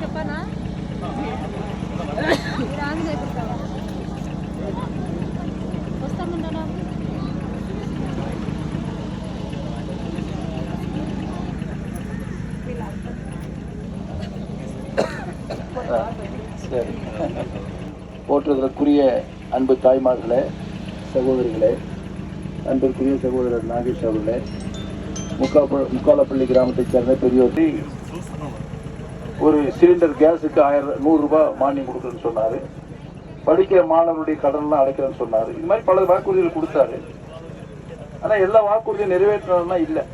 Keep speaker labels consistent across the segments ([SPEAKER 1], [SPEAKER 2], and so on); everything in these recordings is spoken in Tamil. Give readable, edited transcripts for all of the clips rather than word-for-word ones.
[SPEAKER 1] చెప్పనా వస్తామన్నా
[SPEAKER 2] சரி. போற்றுதலுக்குரிய அன்பு தாய்மார்களே, சகோதரிகளே, அன்பிற்குரிய சகோதரர் நாகேஷ் அவர்களே, முக்காலப்பள்ளி கிராமத்தைச் சேர்ந்த பெரியோர் ஒரு சிலிண்டர் கேஸுக்கு 100 ரூபாய் மானியம் கொடுக்குறேன்னு சொன்னார். படிக்கிற மாணவருடைய கடன்லாம் அடைக்கிறேன்னு சொன்னார். இது மாதிரி பல வாக்குறுதிகள் கொடுத்தாரு. ஆனால் எல்லா வாக்குறுதியும் நிறைவேற்றினா இல்லை.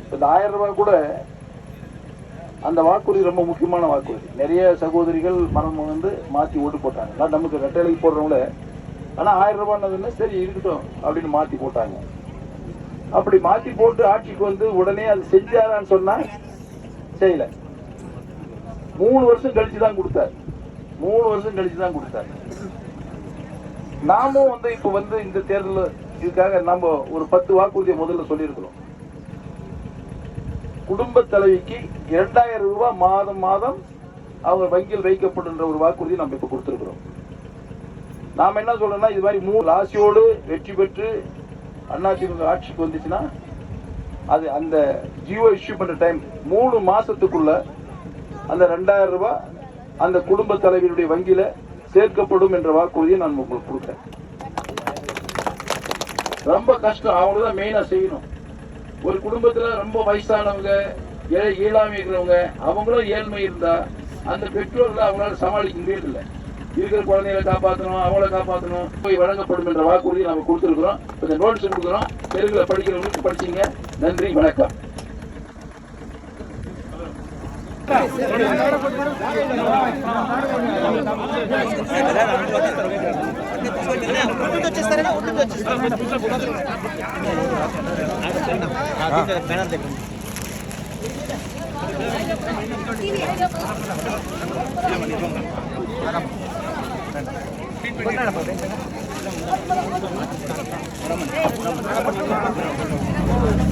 [SPEAKER 2] இந்த 1000 ரூபாய் கூட அந்த வாக்குறுதி ரொம்ப முக்கியமான வாக்குறுதி. நிறைய சகோதரிகள் மனம் வந்து மாற்றி ஓட்டு போட்டாங்க. நான் நமக்கு ரெட்டைலைக்கு போடுறவங்கள ஆனால் 1000 ரூபான்னு சரி இருக்கட்டும் அப்படின்னு மாற்றி போட்டாங்க. அப்படி மாற்றி போட்டு ஆட்சிக்கு வந்து உடனே அது செஞ்சாரான்னு சொன்னா செய்யல. 3 வருஷம் கழிச்சு தான் கொடுத்தாரு. 3 வருஷம் கழிச்சு தான் கொடுத்தாரு. நாமும் வந்து இப்ப வந்து இந்த தேர்தல் இதுக்காக நம்ம ஒரு 10 வாக்குறுதியை முதல்ல சொல்லியிருக்கிறோம். குடும்ப தலைவிக்கு 2000 ரூபாய் மாதம் மாதம் அவங்க வங்கியில் வைக்கப்படுன்ற ஒரு வாக்குறுதி நம்ம இப்ப கொடுத்திருக்கிறோம். நாம என்ன சொல்றோம்னா இது மாதிரி 3 ஆசையோடு வெற்றி பெற்று அதிமுக ஆட்சிக்கு வந்துச்சுன்னா அது அந்த ஜியோ இஷ்யூ பண்ற டைம் 3 மாசத்துக்குள்ள அந்த 2000 ரூபாய் அந்த குடும்ப தலைவருடைய வங்கியில சேர்க்கப்படும் என்ற வாக்குறுதியை நான் உங்களுக்கு கொடுத்தேன். ரொம்ப கஷ்டம், அவங்கதான் மெயினா செய்யணும். ஒரு குடும்பத்துல ரொம்ப வயசானவங்க, இயலாமை இருக்கிறவங்க, அவங்களும் ஏழ்மை இருந்தா அந்த பெற்றோர்களை அவங்களால சமாளிக்க முடியல. இருக்கிற குழந்தைகளை காப்பாற்றணும், அவங்கள காப்பாற்றணும், போய் வழங்கப்படும் என்ற வாக்குறுதியை நம்ம கொடுத்துருக்கிறோம். கொஞ்சம் நோட்டீஸ் கொடுக்குறோம். தெலுங்குல படிக்கிறவங்களுக்கு படிச்சீங்க. நன்றி, வணக்கம்.